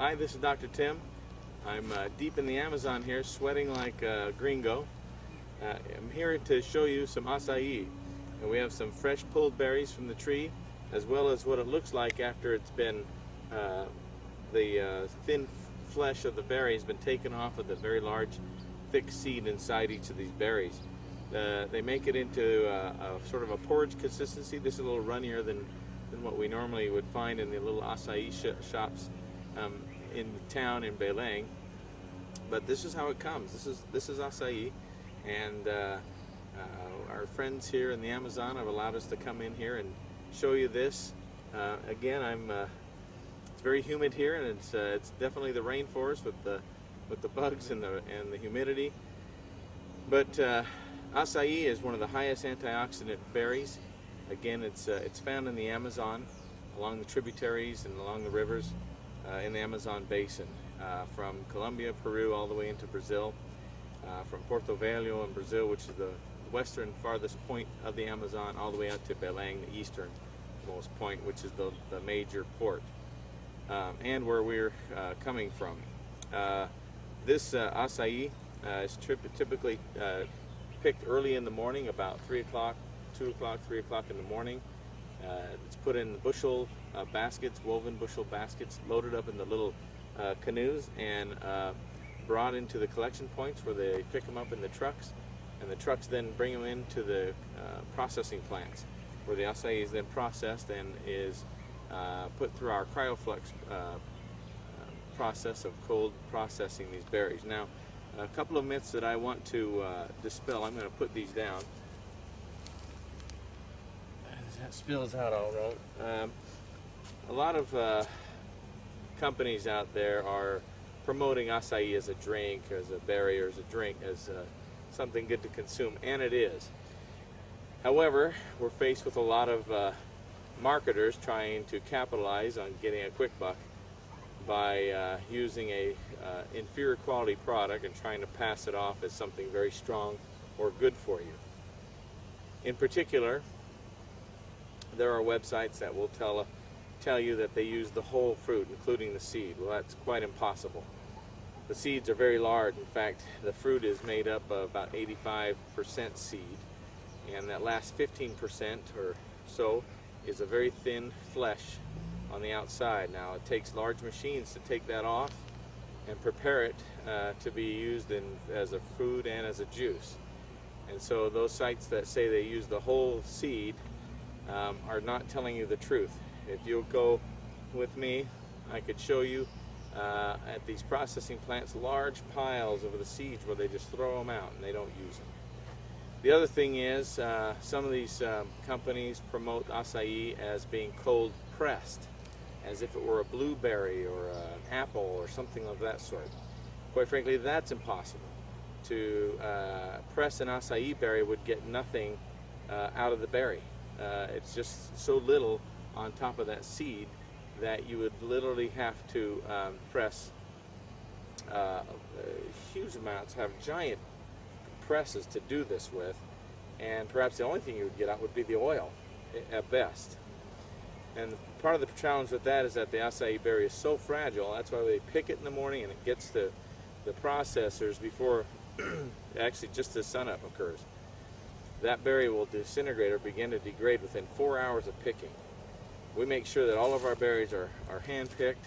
Hi, this is Dr. Tim. I'm deep in the Amazon here, sweating like a gringo. I'm here to show you some acai. And we have some fresh pulled berries from the tree, as well as what it looks like after it's been, the thin flesh of the berry has been taken off of the very large, thick seed inside each of these berries. They make it into a sort of a porridge consistency. This is a little runnier than what we normally would find in the little acai shops in town in Belém. But this is how it comes. This is acai, and our friends here in the Amazon have allowed us to come in here and show you this. Again, it's very humid here, and it's definitely the rainforest with the bugs and the humidity. But acai is one of the highest antioxidant berries. Again, it's found in the Amazon, along the tributaries and along the rivers in the Amazon basin, from Colombia, Peru, all the way into Brazil, from Porto Velho in Brazil, which is the western farthest point of the Amazon, all the way out to Belém, the easternmost point, which is the major port, and where we're coming from. This acai is typically picked early in the morning, about 3 o'clock, 2 o'clock, 3 o'clock in the morning. It's put in bushel baskets, woven bushel baskets, loaded up in the little canoes, and brought into the collection points where they pick them up in the trucks, and the trucks then bring them into the processing plants, where the acai is then processed and is put through our cryoflux process of cold processing these berries. Now, a couple of myths that I want to dispel. I'm going to put these down. That spills out all right. A lot of companies out there are promoting acai as a drink, as a berry, or as a drink, as something good to consume, and it is. However, we're faced with a lot of marketers trying to capitalize on getting a quick buck by using a inferior quality product and trying to pass it off as something very strong or good for you. In particular, there are websites that will tell you that they use the whole fruit, including the seed. Well, that's quite impossible. The seeds are very large. In fact, the fruit is made up of about 85% seed, and that last 15% or so is a very thin flesh on the outside. Now, it takes large machines to take that off and prepare it to be used as a food and as a juice. And so those sites that say they use the whole seed are not telling you the truth. If you'll go with me, I could show you at these processing plants large piles of the seeds where they just throw them out and they don't use them. The other thing is some of these companies promote acai as being cold pressed, as if it were a blueberry or an apple or something of that sort. Quite frankly, that's impossible. To press an acai berry would get nothing out of the berry. It's just so little on top of that seed that you would literally have to press huge amounts, have giant presses to do this with, and perhaps the only thing you would get out would be the oil at best. And part of the challenge with that is that the acai berry is so fragile. That's why they pick it in the morning and it gets to the processors before actually just as sunup occurs. That berry will disintegrate or begin to degrade within 4 hours of picking. We make sure that all of our berries are hand-picked,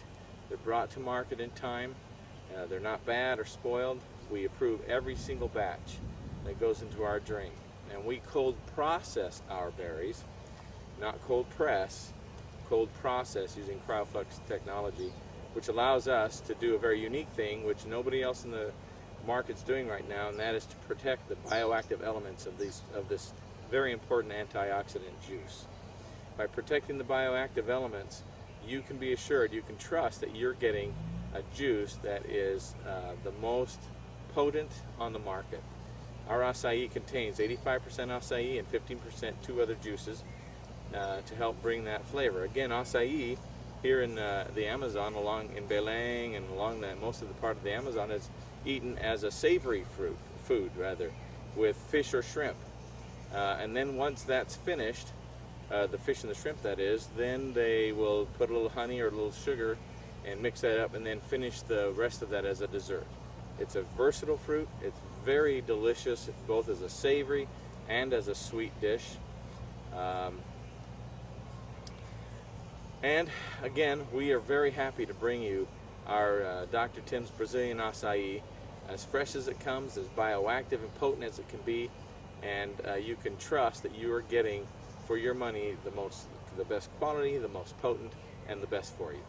they're brought to market in time, they're not bad or spoiled. We approve every single batch that goes into our drink. And we cold process our berries, not cold press, cold process using cryoflux technology, which allows us to do a very unique thing which nobody else in the market's doing right now, and that is to protect the bioactive elements of this very important antioxidant juice. By protecting the bioactive elements, you can be assured, you can trust that you're getting a juice that is the most potent on the market. Our acai contains 85% acai and 15% two other juices to help bring that flavor. Again, acai here in the Amazon, in Belém and along most of the part of the Amazon, is eaten as a savory food with fish or shrimp. And then once that's finished, the fish and the shrimp that is, then they will put a little honey or a little sugar and mix that up, and then finish the rest of that as a dessert. It's a versatile fruit. It's very delicious, both as a savory and as a sweet dish. And again, we are very happy to bring you our Dr. Tim's Brazilian acai, as fresh as it comes, as bioactive and potent as it can be, and you can trust that you are getting for your money the best quality, the most potent, and the best for you.